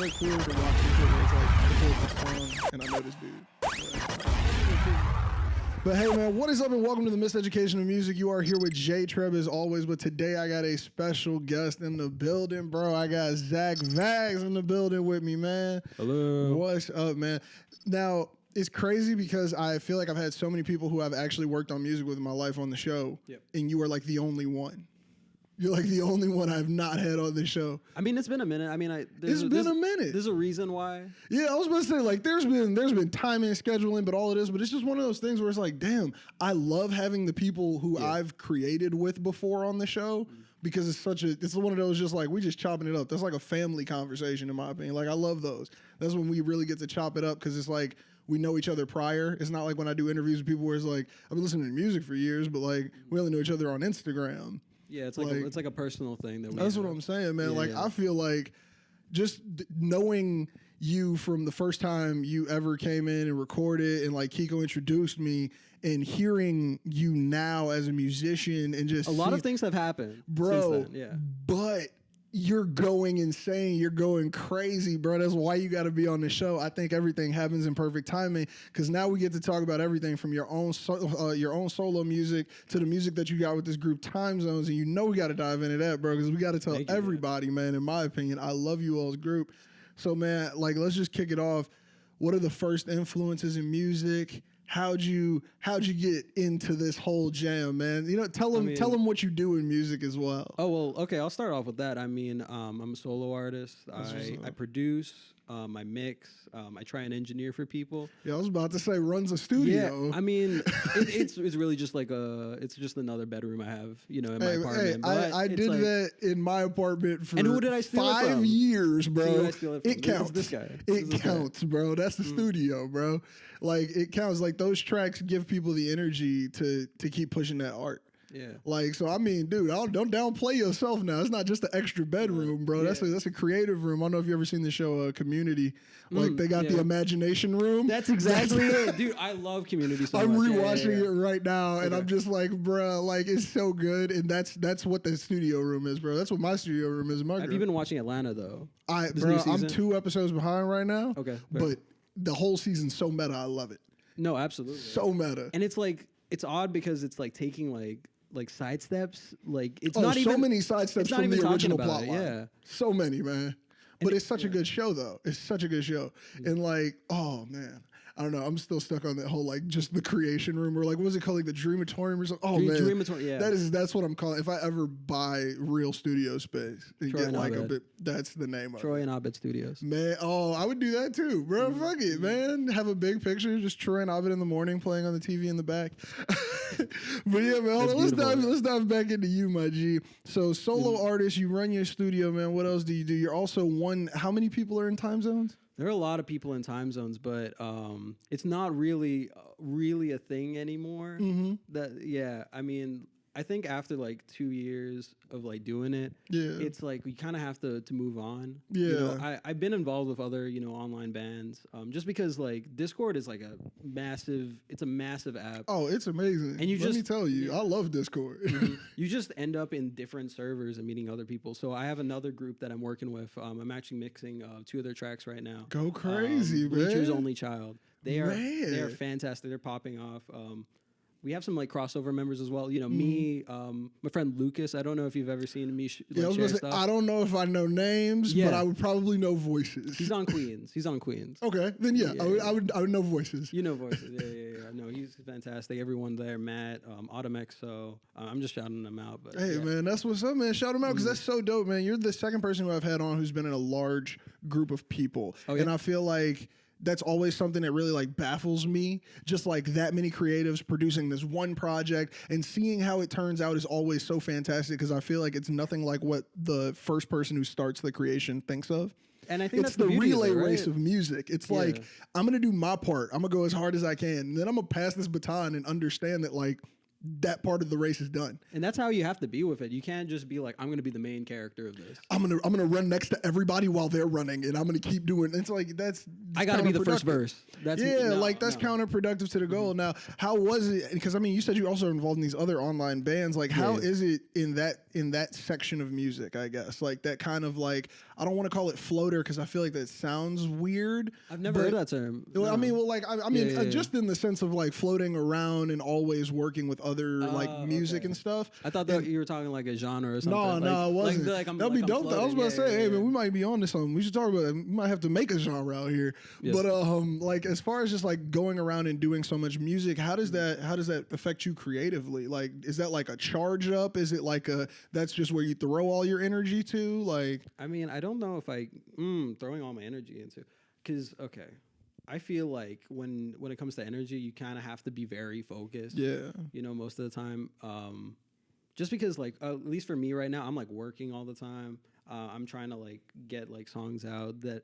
so cool to watch this shit where it's like I pulled this phone and I know this dude. But hey, man, what is up and welcome to the Miseducation of Music. You are here with J-Treb as always, but today I got a special guest in the building, bro. I got Zach Vaz in the building with me, man. Hello. What's up, man? Now, it's crazy because I feel like I've had so many people who I've actually worked on music with in my life on the show, and you are like the only one. You're like the only one I've not had on the show. I mean, it's been a minute. I mean, it's been a minute. There's a reason why. Yeah, I was about to say, like, there's been timing and scheduling, but all it is, but it's just one of those things where it's like, damn, I love having the people who I've created with before on the show because it's one of those just like, we just chopping it up. That's like a family conversation in my opinion. Like, I love those. That's when we really get to chop it up because it's like, we know each other prior. It's not like when I do interviews with people where it's like, I've been listening to music for years, but like, we only know each other on Instagram. Yeah, it's like a personal thing. That's what I'm saying, man. I feel like just knowing you from the first time you ever came in and recorded and like Kiko introduced me and hearing you now as a musician and just a lot of things have happened, bro. Since then, yeah, but you're going insane. You're going crazy, bro. That's why you got to be on the show. I think everything happens in perfect timing because now we get to talk about everything from your own solo music to the music that you got with this group Time Zones. And you know we got to dive into that, bro, because we got to tell everybody, man, in my opinion, I love you all's group. So, man, like, let's just kick it off. What are the first influences in music? How'd you get into this whole jam, man? You know, tell them what you do in music as well. Oh, well, okay, I'll start off with that. I mean, I'm a solo artist. I produce, I mix, I try and engineer for people. Yeah, I was about to say runs a studio. Yeah, I mean, it's really just like it's just another bedroom I have, you know, in my apartment. I did that in my apartment for and who did I steal 5 years, bro. Who did I steal it from? It counts. This guy. It counts, bro. That's the studio, bro. Like, it counts. Like, those tracks give people the energy to keep pushing that art. Yeah. Like, so I mean, dude, don't downplay yourself now. It's not just an extra bedroom, bro. Yeah. That's a creative room. I don't know if you ever seen the show Community. Like, they got the imagination room. That's exactly it, dude. I love Community so I'm much. rewatching it right now, and I'm just like, bro, like, it's so good. And that's what the studio room is, bro. That's what my studio room is. Have you been watching Atlanta though? Bro, I'm 2 episodes behind right now. Okay, but the whole season's so meta. I love it. No, absolutely. So meta. And it's like, it's odd because it's like taking like side steps. Like, it's not even so many side steps from the original plot line. Yeah. So many, man. But it's such a good show, though. It's such a good show. And like, oh man, I don't know. I'm still stuck on that whole like just the creation room or like what was it called, like the Dreamatorium or something. Oh man, Dreamatorium. Yeah, that's what I'm calling. If I ever buy real studio space and Troy get and like Abed. a bit, that's the name of Troy it. and Abed Studios. Man, I would do that too, bro. Fuck it, man. Have a big picture, just Troy and Abed in the morning playing on the TV in the back. But yeah, man, hold on. Let's dive back into you, my G. So solo artist, you run your studio, man. What else do you do? You're also how many people are in Time Zones? There are a lot of people in Time Zones, but it's not really a thing anymore. I mean, I think after like 2 years of like doing it, it's like we kind of have to move on. Yeah, you know, I've been involved with other online bands, just because like Discord is like a massive app. Oh, it's amazing. And let me tell you, I love Discord. You just end up in different servers and meeting other people. So I have another group that I'm working with. I'm actually mixing 2 of their tracks right now. Go crazy, man. Bleacher's Only Child. They are fantastic. They're popping off. We have some like crossover members as well. You know, me, my friend Lucas. I don't know if you've ever seen me share stuff. I don't know if I know names, but I would probably know voices. He's on Queens. Okay, then I would know voices. You know voices. Yeah. No, he's fantastic. Everyone there, Matt, Automex. So I'm just shouting them out. But hey, man, that's what's up, man. Shout them out because that's so dope, man. You're the second person who I've had on who's been in a large group of people, and I feel like that's always something that really like baffles me. Just like that many creatives producing this one project and seeing how it turns out is always so fantastic because I feel like it's nothing like what the first person who starts the creation thinks of. And I think it's that's the relay of it, right? race of music. It's like, I'm going to do my part. I'm going to go as hard as I can. And then I'm going to pass this baton and understand that like that part of the race is done. And that's how you have to be with it. You can't just be like, I'm going to be the main character of this. I'm gonna run next to everybody while they're running, and I'm gonna keep doing. It's like that's I got to be the first verse. That's counterproductive to the goal. Now, how was it? Because I mean, you said you also are involved in these other online bands. Like, how is it in that section of music? I guess like that kind of like, I don't want to call it floater because I feel like that sounds weird. I've never heard that term. No. I mean, just in the sense of like floating around and always working with other like music and stuff. I thought that you were talking like a genre or something. No, it wasn't. That'd be dope. I was about to say, hey man, we might be on to something. We should talk about it. We might have to make a genre out here. Yes. But like as far as just like going around and doing so much music, how does that affect you creatively? Like, is that like a charge up? Is it like that's just where you throw all your energy to? Like, I mean, I don't know if I throwing all my energy into, because I feel like when it comes to energy, you kind of have to be very focused. Yeah, most of the time. Just because like at least for me right now, I'm like working all the time. I'm trying to like get like songs out that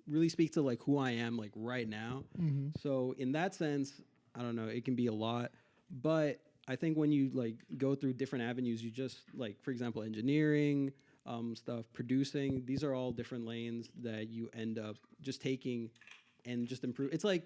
really speak to like who I am like right now. Mm-hmm. So in that sense, I don't know, it can be a lot, but I think when you like go through different avenues, you just like, for example, engineering, stuff, producing, these are all different lanes that you end up just taking and just improve. It's like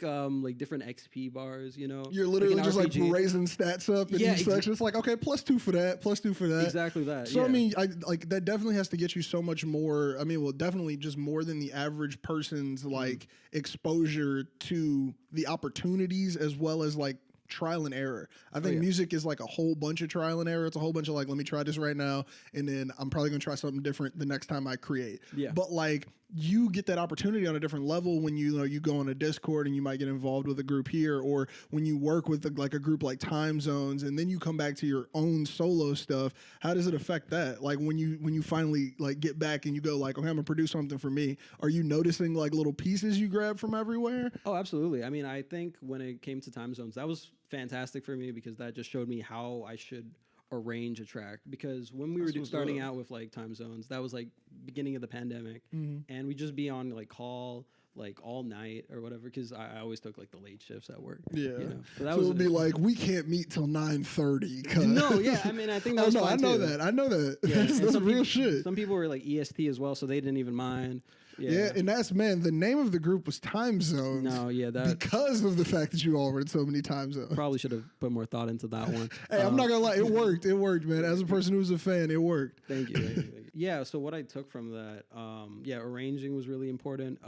different XP bars, You're literally like just RPG. Like raising stats up in each section. It's like, okay, +2 for that, +2 for that. Exactly that. So I mean, that definitely has to get you so much more. I mean, well, definitely just more than the average person's like exposure to the opportunities as well as like trial and error. I think music is like a whole bunch of trial and error. It's a whole bunch of like, let me try this right now, and then I'm probably gonna try something different the next time I create. Yeah. But like, you get that opportunity on a different level when you go on a Discord and you might get involved with a group here, or when you work with like a group like Time Zones, and then you come back to your own solo stuff. How does it affect that? Like when you finally like get back and you go like, okay, I'm gonna produce something for me. Are you noticing like little pieces you grab from everywhere? Oh, absolutely. I mean, I think when it came to Time Zones, that was fantastic for me because that just showed me how I should arrange a track, because when we were starting out with like Time Zones, that was like beginning of the pandemic, and we'd just be on like call like all night or whatever, because I always took like the late shifts at work. Yeah, so it would be like, we can't meet till 9:30. No, yeah, I mean, I think that was fine I know that. Yeah, that's real shit. Some people were like EST as well, so they didn't even mind. Yeah, and that's, man, the name of the group was Time Zones. No, yeah, because of the fact that you all read so many time zones. Probably should have put more thought into that one. Hey, I'm not gonna lie, it worked, man. As a person who's a fan, it worked. Thank you. Yeah, so what I took from that, arranging was really important.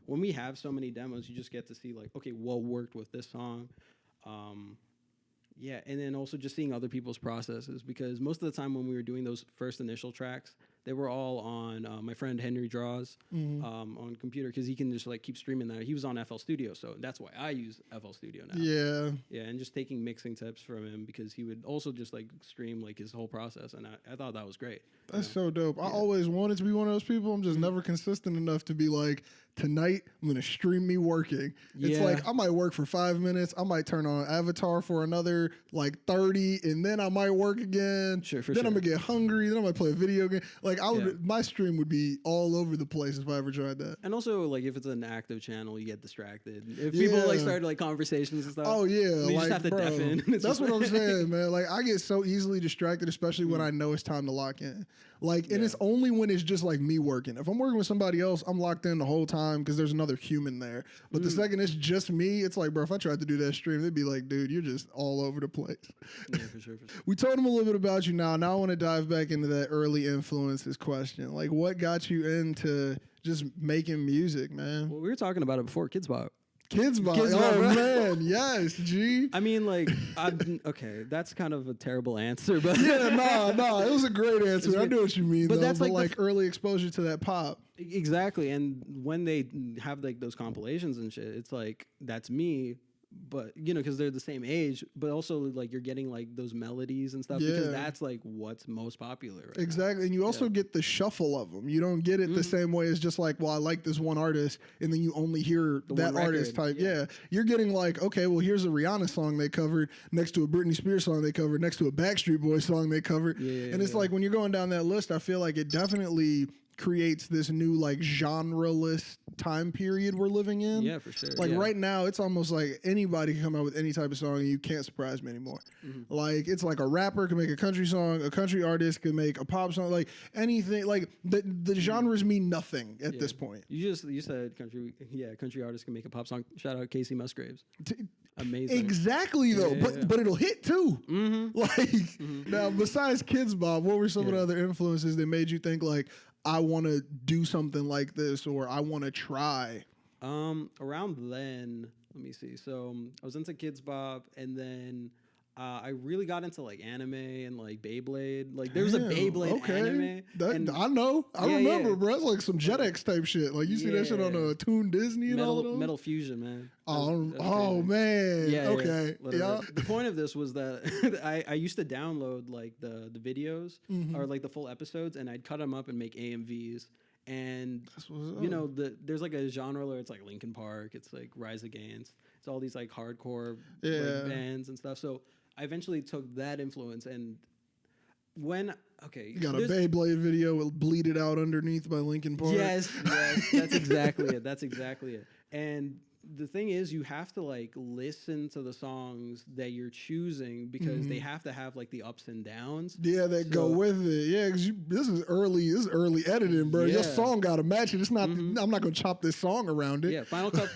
When we have so many demos, you just get to see like, okay, what worked with this song. Yeah, and then also just seeing other people's processes, because most of the time when we were doing those first initial tracks, they were all on my friend Henry Draws on computer, because he can just like keep streaming that. He was on FL Studio, so that's why I use FL Studio now. Yeah, and just taking mixing tips from him, because he would also just like stream like his whole process, and I thought that was great. That's so dope. Yeah. I always wanted to be one of those people. I'm just never consistent enough to be like, tonight I'm gonna stream me working. It's like I might work for 5 minutes, I might turn on Avatar for another like 30, and then I might work again. Sure. I'm gonna get hungry, then I might play a video game. Like my stream would be all over the place if I ever tried that. And also, like, if it's an active channel, you get distracted. If people like start like conversations and stuff, you just have to deafen. That's what I'm saying, man. Like, I get so easily distracted, especially when I know it's time to lock in. Like, and it's only when it's just like me working. If I'm working with somebody else, I'm locked in the whole time because there's another human there. But the second it's just me, it's like, bro, if I tried to do that stream, they'd be like, dude, you're just all over the place. Yeah, for sure. We told them a little bit about you now. Now I want to dive back into that early influences question. Like, what got you into just making music, man? Well, we were talking about it before, Kids Bop. Kids Bop. Oh, man. Yes, G. I mean, like, okay, that's kind of a terrible answer, but no, it was a great answer. I know what you mean, but though. That's like early exposure to that pop. Exactly, and when they have like those compilations and shit, it's like, that's me. But because they're the same age, but also like you're getting like those melodies and stuff, because that's like what's most popular right exactly now. And you also get the shuffle of them. You don't get it the same way as just like, well, I like this one artist, and then you only hear that artist type. You're getting like, okay, well, here's a Rihanna song they covered next to a Britney Spears song they covered next to a Backstreet Boys song they covered. And it's like, when you're going down that list, I feel like it definitely creates this new like genreless time period we're living in. Yeah, for sure. Like right now, it's almost like anybody can come out with any type of song and you can't surprise me anymore. Like it's like a rapper can make a country song, a country artist can make a pop song, like anything. Like the genres mean nothing at this point. You said country artists can make a pop song. Shout out Casey Musgraves. Amazing. Exactly though, but it'll hit too. Now besides Kids Bob, what were some of the other influences that made you think like I want to do something like this or I want to try? Around then, let me see. So I was into Kids Bob, and then I really got into like anime and like Beyblade. Like there was a Beyblade anime. I know. I remember, bro. It's like some Jetix type shit. Like you see that shit on Toon Disney and all of those? Metal Fusion, man. Oh man. Yeah. Okay. Yeah. The point of this was that I used to download like the videos or like the full episodes, and I'd cut them up and make AMVs. And you know, there's like a genre where it's like Linkin Park, it's like Rise Against, it's all these like hardcore like, bands and stuff. So I eventually took that influence, and when you got a Beyblade video with "Bleed It Out" underneath by Linkin Park. Yes, that's exactly it. That's exactly it. And the thing is, you have to like listen to the songs that you're choosing because they have to have like the ups and downs. Yeah, that go with it. Yeah, because this is early editing, bro. Your song got to match it. It's not. I'm not gonna chop this song around it. Yeah, Final Cut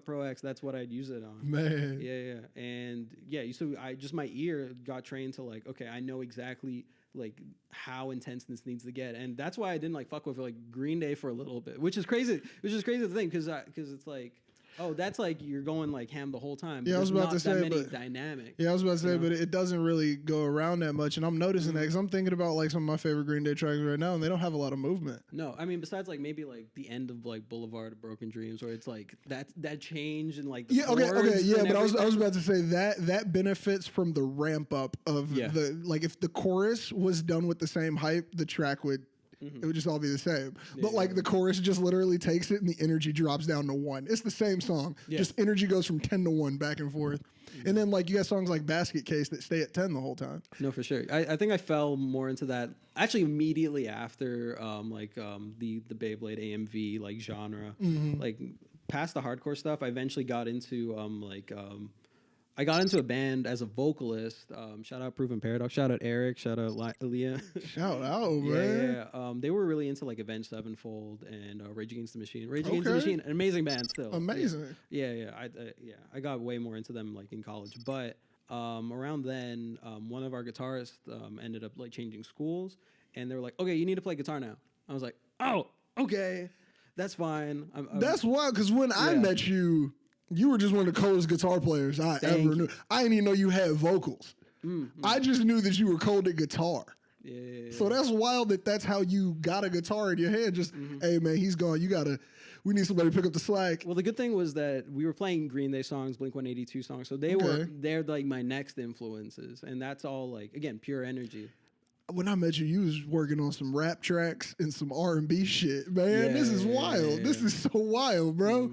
Pro X. That's what I'd use it on. Man. Yeah, and so my ear got trained to like, okay, I know exactly like how intense this needs to get, and that's why I didn't like fuck with like Green Day for a little bit, which is crazy to think because it's like, oh, that's like you're going like ham the whole time. Yeah, I was about to say, but dynamic. Yeah, I was about to say, but it doesn't really go around that much, and I'm noticing that because I'm thinking about like some of my favorite Green Day tracks right now, and they don't have a lot of movement. No, I mean besides like maybe like the end of like Boulevard of Broken Dreams, where it's like that change and like the but I was about to say that benefits from the ramp up of the like if the chorus was done with the same hype, the track would. It would just all be the same. But like the chorus just literally takes it and the energy drops down to 1. It's the same song. Just energy goes from 10 to 1 back and forth. And then like you got songs like Basket Case that stay at 10 the whole time. No, for sure. I think I fell more into that actually immediately after the Beyblade AMV like genre. Like past the hardcore stuff, I eventually got into I got into a band as a vocalist. Shout out Proven Paradox. Shout out Eric. Shout out Aaliyah. Shout out, man. Yeah. They were really into like Avenged Sevenfold and Rage Against the Machine. Rage Against the Machine, an amazing band still. Amazing. Yeah. I got way more into them like in college, but around then, one of our guitarists ended up like changing schools, and they were like, "Okay, you need to play guitar now." I was like, "Oh, okay, that's fine." That's wild because when I met you. You were just one of the coldest guitar players I ever knew. I didn't even know you had vocals. I just knew that you were cold at guitar. Yeah. So that's wild that's how you got a guitar in your hand. Just, hey, man, he's gone. We need somebody to pick up the slack. Well, the good thing was that we were playing Green Day songs, Blink-182 songs. So they're like my next influences. And that's all like, again, pure energy. When I met you, you was working on some rap tracks and some R&B shit, man. This is wild. This is so wild, bro.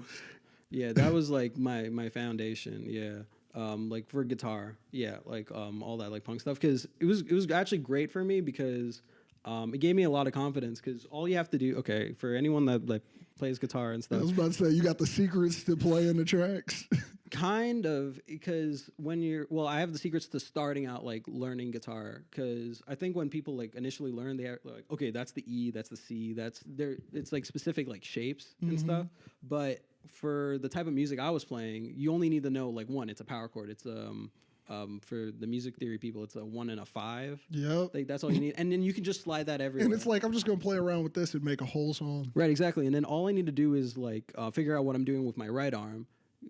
Yeah, that was like my foundation. Yeah, like for guitar. Yeah, like all that like punk stuff because it was actually great for me because it gave me a lot of confidence because all you have to do. Okay, for anyone that like plays guitar and stuff. I was about to say you got the secrets to playing the tracks. Kind of, because I have the secrets to starting out like learning guitar because I think when people like initially learn, they're like, okay, that's the E, that's the C, it's like specific like shapes and stuff, but for the type of music I was playing, you only need to know like one, it's a power chord. It's for the music theory people, it's a 1 and a 5. Yep. Like that's all you need, and then you can just slide that everywhere. And it's like I'm just gonna play around with this and make a whole song. Right, exactly. And then all I need to do is like figure out what I'm doing with my right arm.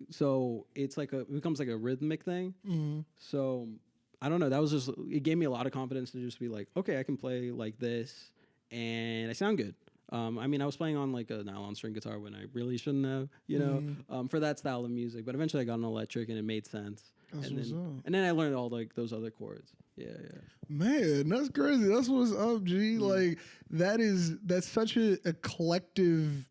So it's like it becomes like a rhythmic thing. So I don't know. It gave me a lot of confidence to just be like, okay, I can play like this, and I sound good. I mean, I was playing on like a nylon string guitar when I really shouldn't have, you know, for that style of music. But eventually I got an electric and it made sense. And then I learned all like those other chords. Yeah. Man, that's crazy. That's what's up, G. Like that's such a collective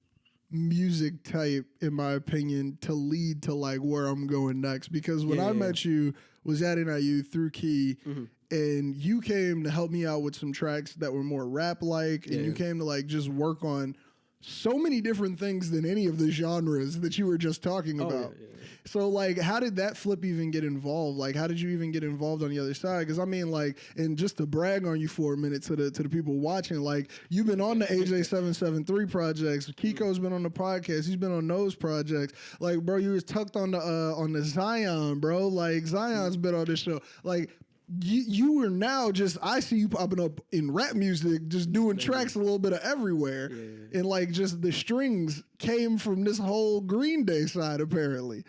music type, in my opinion, to lead to like where I'm going next. Because when I met you was at NIU through Key. And you came to help me out with some tracks that were more rap-like, and you came to like just work on so many different things than any of the genres that you were just talking about. Yeah. So, like, how did that flip even get involved? Like, how did you even get involved on the other side? Because, I mean, like, and just to brag on you for a minute to the people watching, like, you've been on the AJ773 projects. Kiko's been on the podcast. He's been on those projects. Like, bro, you was tucked on the Zion, bro. Like, Zion's been on this show. Like, you are now just, I see you popping up in rap music, just doing tracks a little bit of everywhere. Yeah. And like just the strings came from this whole Green Day side, apparently.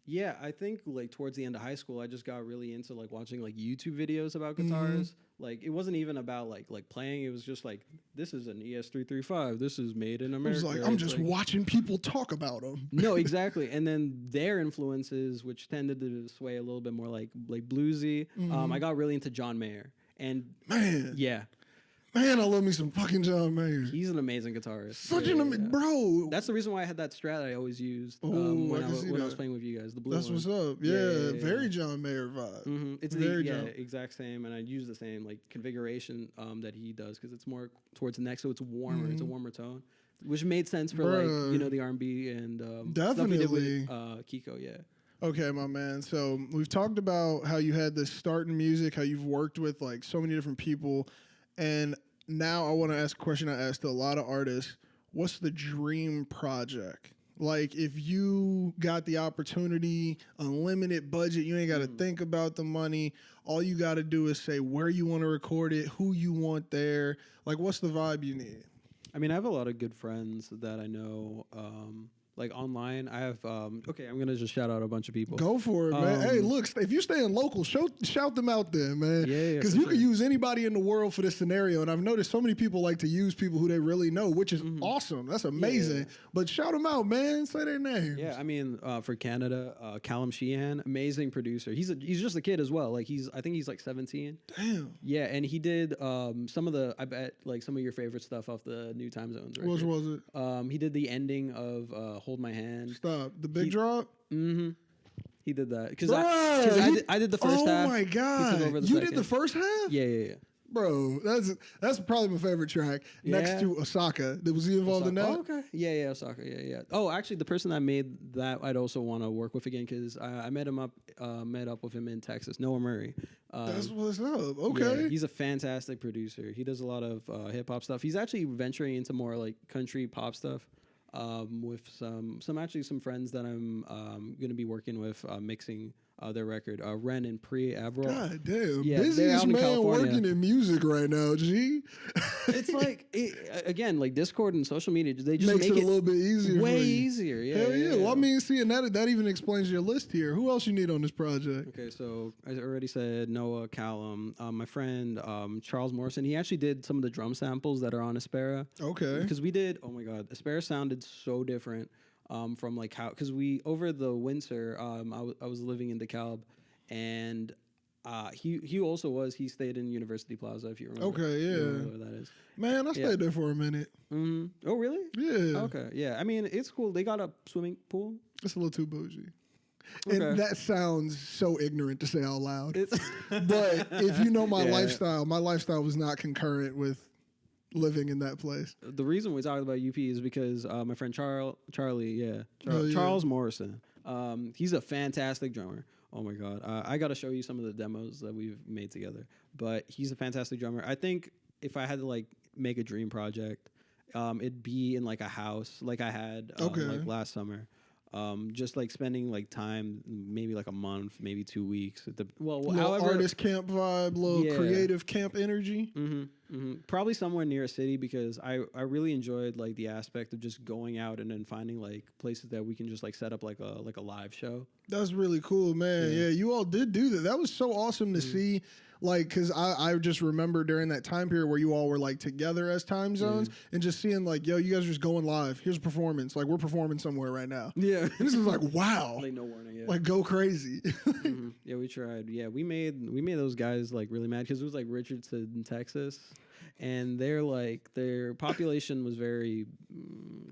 Yeah, I think like towards the end of high school, I just got really into like watching like YouTube videos about guitars. Like it wasn't even about like playing. It was just like, this is an ES335. This is made in America. It was like, I'm just watching people talk about them. No, exactly. And then their influences, which tended to sway a little bit more like bluesy. I got really into John Mayer. And Man, I love me some fucking John Mayer. He's an amazing guitarist. Such an amazing bro. That's the reason why I had that Strat I always used when I was playing with you guys. The blue That's one. what's up. Yeah, very John Mayer vibe. It's very exact same, and I use the same like configuration that he does because it's more towards the neck, so it's warmer. It's a warmer tone, which made sense for like the R&B and definitely stuff we did with Kiko. Yeah. Okay, my man. So we've talked about how you had this start in music, how you've worked with like so many different people. And now I want to ask a question I asked a lot of artists. What's the dream project? Like if you got the opportunity, unlimited budget, you ain't got to think about the money. All you got to do is say where you want to record it, who you want there. Like what's the vibe you need? I mean, I have a lot of good friends that I know. Like online, I have. Okay, I'm gonna just shout out a bunch of people. Go for it, man. Hey, look, if you're staying local, shout them out there, man. Yeah. Because you can use anybody in the world for this scenario, and I've noticed so many people like to use people who they really know, which is awesome. That's amazing. Yeah. But shout them out, man. Say their names. Yeah, I mean, for Canada, Callum Sheehan, amazing producer. He's just a kid as well. Like I think he's like 17. Damn. Yeah, and he did some of the, I bet like some of your favorite stuff off the New Time Zones. What was it? He did the ending of Hold My Hand. Stop. The big drop? Mm-hmm. He did that. Because I did the first half. Oh, my God. You did the first half? Yeah. Bro, that's probably my favorite track next to Osaka. Was he involved in that? Oh, okay. Yeah, Osaka. Yeah. Oh, actually, the person that made that, I'd also want to work with again because I met up with him in Texas, Noah Murray. That's what's up. Okay. Yeah, he's a fantastic producer. He does a lot of hip hop stuff. He's actually venturing into more like country pop stuff. With some friends that I'm going to be working with mixing their record, Ren and Pri Avril. God damn, busiest man working in music right now, G. It's like again, like Discord and social media, they just makes make it a little bit easier. Way easier, yeah. Hell yeah. Well, I mean, seeing that even explains your list here. Who else you need on this project? Okay, so I already said Noah, Callum, my friend Charles Morrison. He actually did some of the drum samples that are on Aspera. Okay. Because we did, oh my God, Aspera sounded so different. From like how, because we over the winter, I was living in DeKalb, and he stayed in University Plaza, if you remember. Okay, yeah. You remember where that is. Man, I stayed there for a minute. Mm-hmm. Oh, really? Yeah. Okay, yeah. I mean, it's cool. They got a swimming pool. It's a little too bougie. Okay. And that sounds so ignorant to say out loud. But if you know my lifestyle was not concurrent with living in that place. The reason we talked about UP is because my friend Charlie, yeah. Charles Morrison, he's a fantastic drummer. Oh my God. I got to show you some of the demos that we've made together, but he's a fantastic drummer. I think if I had to like make a dream project, it'd be in like a house like I had like last summer. Just like spending like time, maybe like a month, maybe 2 weeks. However, artist camp vibe, little creative camp energy. Probably somewhere near a city because I really enjoyed like the aspect of just going out and then finding like places that we can just like set up like a live show. That's really cool, man. Yeah, you all did do that. That was so awesome to see. Like, because I just remember during that time period where you all were, like, together as time zones and just seeing, like, yo, you guys are just going live. Here's a performance. Like, we're performing somewhere right now. Yeah. And this is like, wow. Like, no warning, yeah. Like, go crazy. Yeah, we tried. Yeah, we made those guys, like, really mad because it was, like, Richardson, Texas. And their population was very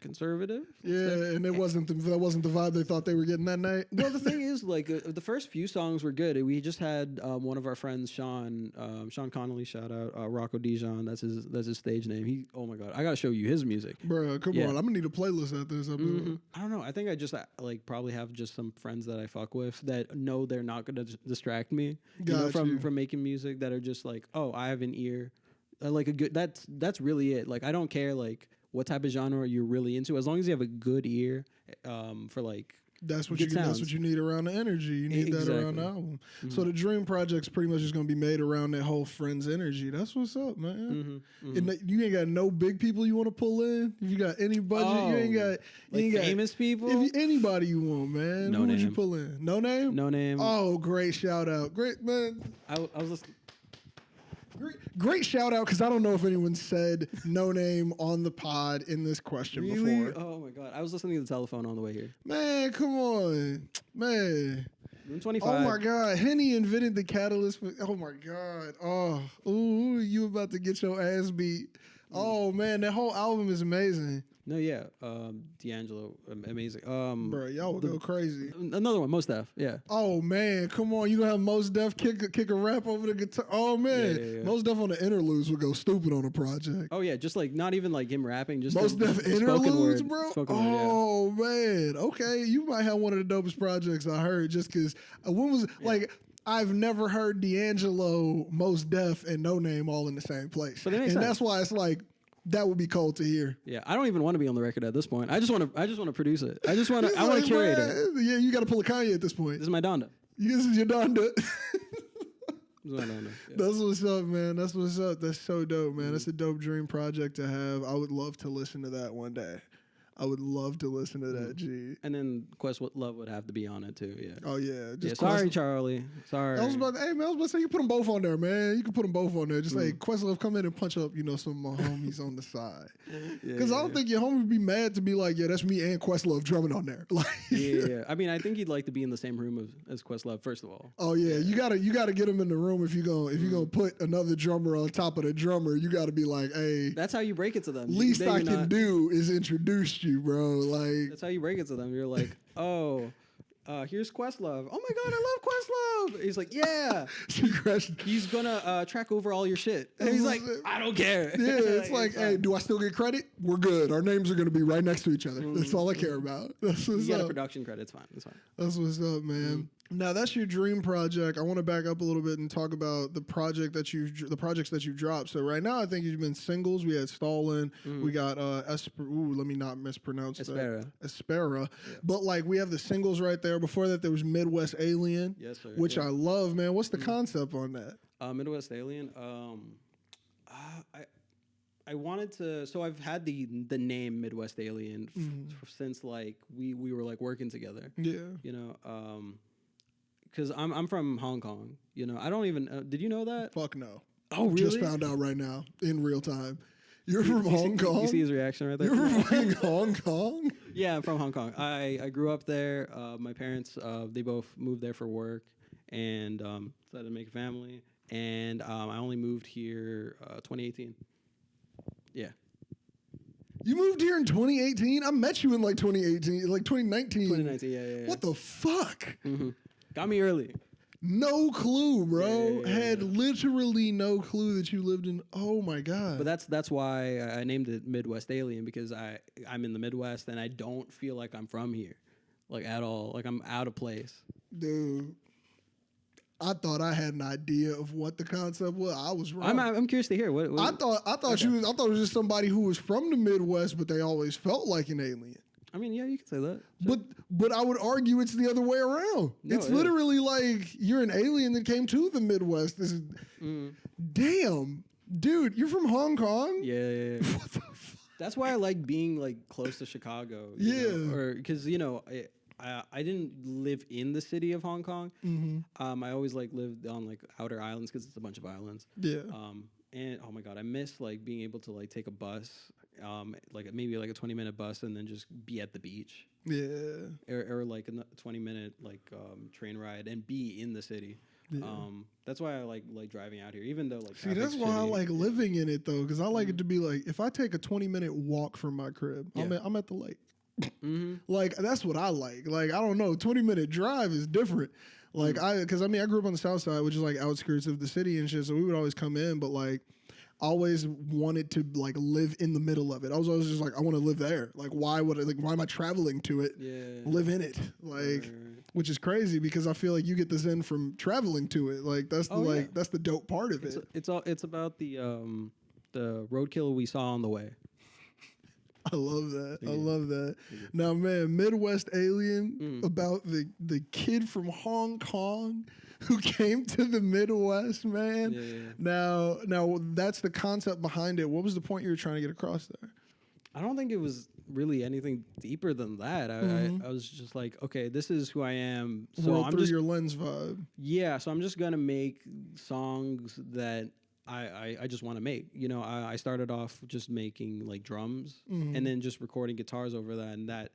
conservative. Yeah, and that wasn't the vibe they thought they were getting that night. Well, the thing is, like, the first few songs were good. We just had one of our friends, Sean Connolly, shout out, Rocco Dijon. That's his stage name. Oh my god, I gotta show you his music, bro. Come on, I'm gonna need a playlist after this episode. Mm-hmm. I don't know. I think I just like probably have just some friends that I fuck with that know they're not gonna distract me, from making music, that are just like, oh, I have an ear, like a good. That's really it. Like, I don't care like what type of genre you're really into, as long as you have a good ear, for like. That's what you need around the energy. You need that around the album. Mm-hmm. So the Dream Project's pretty much just gonna be made around that whole friends energy. That's what's up, man. Mm-hmm. And you ain't got no big people you want to pull in. If you got any budget, you ain't got famous people. Anybody you want, man. Who would you pull in? No Name. No Name. Oh, great shout out, great man. I was listening. Great shout out, because I don't know if anyone said No Name on the pod in this question before. Oh my god, I was listening to the telephone on the way here. Man, come on, man. I'm 25. Oh my god, Henny invented the catalyst for. Oh my god. Oh, ooh, you about to get your ass beat. Oh man, that whole album is amazing. No, yeah, D'Angelo, amazing. Bro, y'all would go crazy. Another one, Mos Def, yeah. Oh man, come on, you gonna have Mos Def kick a rap over the guitar? Oh man, yeah. Mos Def on the interludes would go stupid on a project. Oh yeah, just like not even like him rapping, just Mos Def interludes, bro. Oh man, okay, you might have one of the dopest projects I heard, just because when was like. I've never heard D'Angelo, Mos Def, and No Name all in the same place, and that's why it's like. That would be cold to hear. Yeah, I don't even want to be on the record at this point. I just want to produce it. I want to curate it. Yeah, you got to pull a Kanye at this point. This is my Donda. This is your Donda. This is my Donda. Yeah. That's what's up, man. That's what's up. That's so dope, man. That's a dope dream project to have. I would love to listen to that one day. I would love to listen to that, G. And then Questlove would have to be on it too, yeah. Oh yeah. Sorry, Charlie. Sorry. I was about to say you put them both on there, man. You can put them both on there. Just like Questlove, come in and punch up, some of my homies on the side. Because I don't think your homie would be mad to be like, yeah, that's me and Questlove drumming on there. Like, yeah. I mean, I think he'd like to be in the same room as Questlove, first of all. Oh yeah, you gotta get him in the room if you're gonna put another drummer on top of the drummer. You gotta be like, hey, that's how you break it to them. Least I can do is introduce you, bro. Like, that's how you break it to them. You're like, oh, here's Questlove. Oh my god, I love Questlove. He's like, yeah. He's gonna track over all your shit. And he's like, I don't care. Yeah, it's like, hey, do I still get credit? We're good. Our names are gonna be right next to each other. That's all I care about. That's what's you got a production credit. It's fine. It's fine. That's what's up, man. Now that's your dream project. I want to back up a little bit and talk about the projects that you dropped. So right now, I think you've been singles. We had Stallin. We got let me not mispronounce Espera. Espera. Yeah. But like we have the singles right there. Before that, there was Midwest Alien. Yes, sir. Which I love, man. What's the concept on that? Midwest Alien. I wanted to. So I've had the name Midwest Alien since like we were like working together. Yeah. Because I'm from Hong Kong, I don't even. Did you know that? Fuck no. Oh, really? Just found out right now in real time. You're from Hong Kong? You see his reaction right there? You're from Hong Kong? Yeah, I'm from Hong Kong. I grew up there. My parents, they both moved there for work and decided to make a family. And I only moved here 2018. Yeah. You moved here in 2018? I met you in like 2018, like 2019. 2019, yeah. What the fuck? Mm-hmm. Got me early. No clue, bro. Had literally no clue that you lived in. Oh my god. But that's why I named it Midwest Alien, because I'm in the Midwest and I don't feel like I'm from here, like at all. Like I'm out of place. Dude, I thought I had an idea of what the concept was. I was wrong. I'm curious to hear what I thought it was just somebody who was from the Midwest, but they always felt like an alien. I mean, yeah, you could say that. Sure. But I would argue it's the other way around. No, it's literally like you're an alien that came to the Midwest. This is damn, dude. You're from Hong Kong? Yeah. What the fuck? That's why I like being like close to Chicago. Or because I didn't live in the city of Hong Kong. I always like lived on like outer islands because it's a bunch of islands. Yeah. And oh my god, I miss like being able to like take a bus. Like maybe like a 20-minute bus and then just be at the beach. Yeah. Or like a 20-minute like train ride and be in the city. Yeah. That's why I like driving out here, even though like see, that's why I like living in it though, because I like it to be like if I take a 20-minute walk from my crib, I'm at the lake. Like that's what I like. Like I don't know, 20-minute drive is different. Like because I grew up on the south side, which is like outskirts of the city and shit. So we would always come in, but like always wanted to like live in the middle of it. I was always just like, I want to live there. Like why am I traveling to it? Yeah. Live in it. Like which is crazy because I feel like you get the zen from traveling to it. Like that's that's the dope part of it. It's about the roadkill we saw on the way. I love that. I love that. Now, man, Midwest Alien about the kid from Hong Kong who came to the Midwest, man. Yeah. Now that's the concept behind it. What was the point you were trying to get across there? I don't think it was really anything deeper than that. I was just like, okay, this is who I am. So I'm through your lens vibe. Yeah, so I'm just gonna make songs that I just want to make. You know, I started off just making like drums and then just recording guitars over that, and that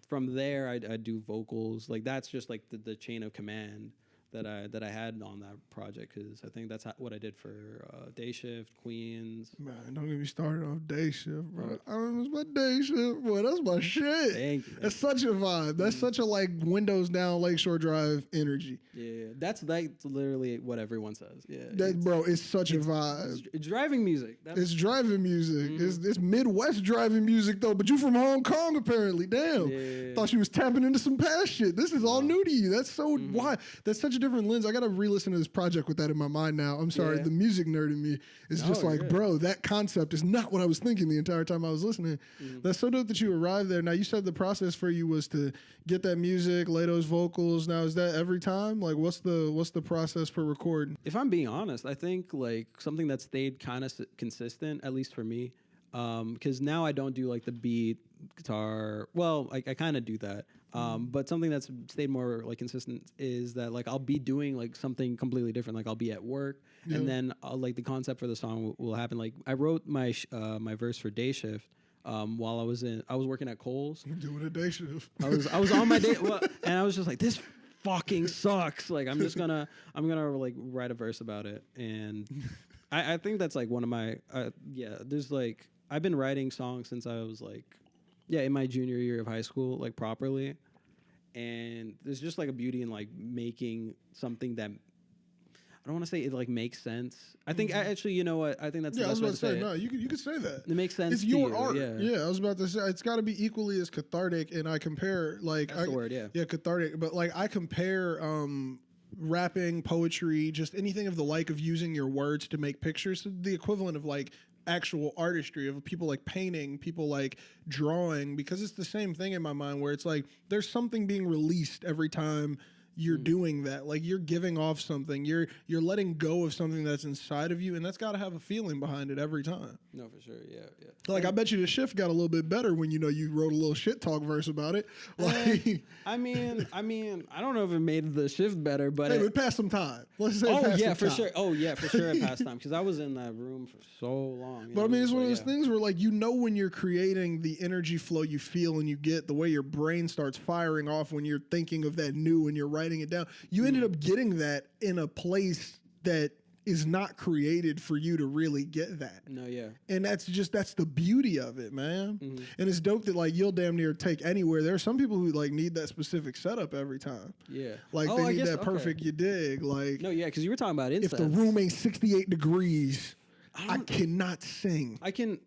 from there I do vocals. Like that's just like the chain of command that I had on that project, because I think that's what I did for Day Shift, Queens. Man, don't get me started on Day Shift, bro. I remember my Day Shift, boy. That's my shit. Thank you. That's such a vibe. That's such a like windows down Lakeshore Drive energy. Yeah, that's like literally what everyone says. Yeah, it's such a vibe. It's driving music. It's driving music. It's Midwest driving music though. But you from Hong Kong apparently. Damn. Yeah. Thought you was tapping into some past shit. This is all new to you. That's so why. That's such a different lens. I gotta re-listen to this project with that in my mind now. I'm sorry, the music nerd in me is just like, bro, that concept is not what I was thinking the entire time I was listening. That's so dope that you arrived there. Now you said the process for you was to get that music, lay those vocals. Now is that every time? Like what's the process for recording? If I'm being honest, I think like something that stayed kind of consistent, at least for me, because now I don't do like the beat guitar. Well, I kind of do that. But something that's stayed more like consistent is that like I'll be doing like something completely different. Like I'll be at work, and then like the concept for the song will happen. Like I wrote my my verse for Day Shift while I was working at Kohl's. You're doing a day shift. I was on my day, and I was just like, this fucking sucks. Like I'm gonna like write a verse about it, and I think that's like one of my There's like I've been writing songs since I was like. Yeah, in my junior year of high school, like properly, and there's just like a beauty in like making something that I don't want to say it like makes sense. I think actually, you know what? I think that's the best way to say it. No, you could say that. It makes sense. It's your art. Yeah, I was about to say it's got to be equally as cathartic, and I compare like that's the word. Yeah, cathartic. But like I compare rapping, poetry, just anything of the like of using your words to make pictures, the equivalent of like actual artistry of people like painting, people like drawing, because it's the same thing in my mind where it's like there's something being released every time you're doing that. Like you're giving off something, you're letting go of something that's inside of you, and that's got to have a feeling behind it every time. No, for sure. Yeah. Like I bet you the shift got a little bit better when you wrote a little shit talk verse about it. Like I mean, I don't know if it made the shift better, but it passed some time. Let's say sure. Oh yeah, for sure it passed time, because I was in that room for so long. But I mean, it's one of those things where like when you're creating, the energy flow you feel and you get, the way your brain starts firing off when you're thinking of that new and you're writing it down. You ended up getting that in a place that is not created for you to really get that. No, yeah. And that's the beauty of it, man. And it's dope that like you'll damn near take anywhere. There are some people who like need that specific setup every time. Yeah. Like they need that perfect you dig. Like no, yeah, because you were talking about incense. If the room ain't 68 degrees, I cannot sing. I can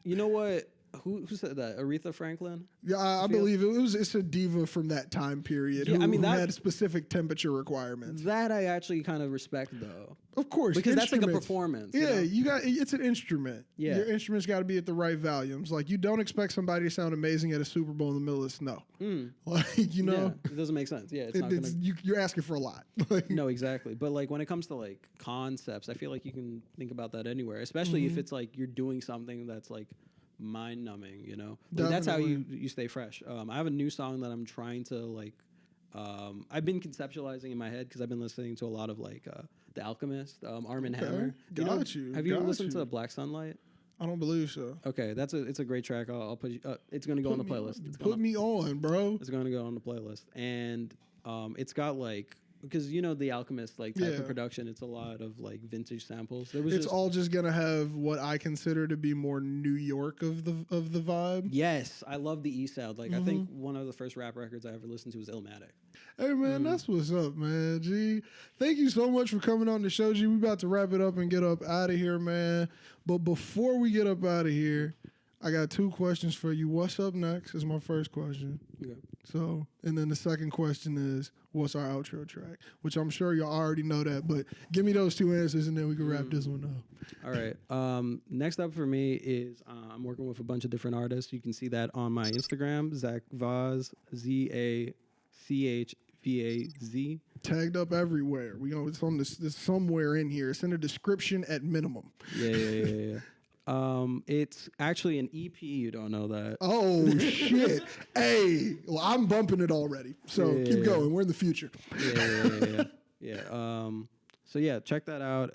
you know what? Who said that? Aretha Franklin? Yeah, I believe it's a diva from that time period who had specific temperature requirements. That I actually kind of respect, though. Of course. Because that's like a performance. Yeah, it's an instrument. Yeah. Your instrument's got to be at the right volumes. Like, you don't expect somebody to sound amazing at a Super Bowl in the middle of snow. Like, Yeah, it doesn't make sense. Yeah, you're asking for a lot. No, exactly. But, like, when it comes to, like, concepts, I feel like you can think about that anywhere, especially if it's, like, you're doing something that's, like, mind numbing, you know. Like that's how you stay fresh. I have a new song that I'm trying to like I've been conceptualizing in my head because I've been listening to a lot of like The Alchemist, Arm and Hammer. Have you listened to Black Sunlight? I don't believe so. Okay, it's a great track. I'll put you, it's going to go on the playlist. Put me on, bro. It's going to go on the playlist, and it's got like because the Alchemist type of production, it's a lot of vintage samples. It's all just gonna have what I consider to be more New York of the vibe. Yes, I love the East Side. I think one of the first rap records I ever listened to was Illmatic. Hey man, that's what's up, man. G, thank you so much for coming on the show. G, we about to wrap it up and get up out of here, man. But before we get up out of here, I got 2 questions for you. What's up next is my first question. Okay. So, and then the second question is, what's our outro track? Which I'm sure y'all already know that, but give me those 2 answers and then we can wrap this one up. All right. Next up for me is I'm working with a bunch of different artists. You can see that on my Instagram, Zach Vaz, ZACHVAZ. Tagged up everywhere. It's on this somewhere in here. It's in the description at minimum. Yeah. It's actually an EP. You don't know that. Oh shit! Hey, well, I'm bumping it already. So keep going. We're in the future. Yeah. So yeah, check that out.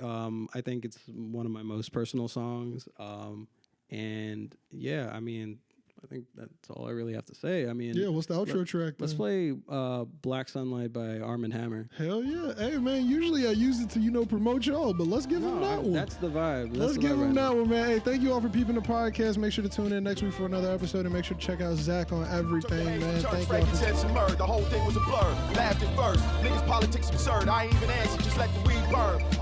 I think it's one of my most personal songs. And yeah, I mean, I think that's all I really have to say. I mean, what's the outro track? Let's play Black Sunlight by Arm & Hammer. Hell yeah. Hey, man, usually I use it to, promote y'all, but let's give him that one. That's the vibe. Let's give him that one, man. Hey, thank you all for peeping the podcast. Make sure to tune in next week for another episode and make sure to check out Zach on everything, man. Thank you. The whole thing was a blur. Laughed at first. Niggas' politics absurd. I ain't even answer. Just let the weed burn.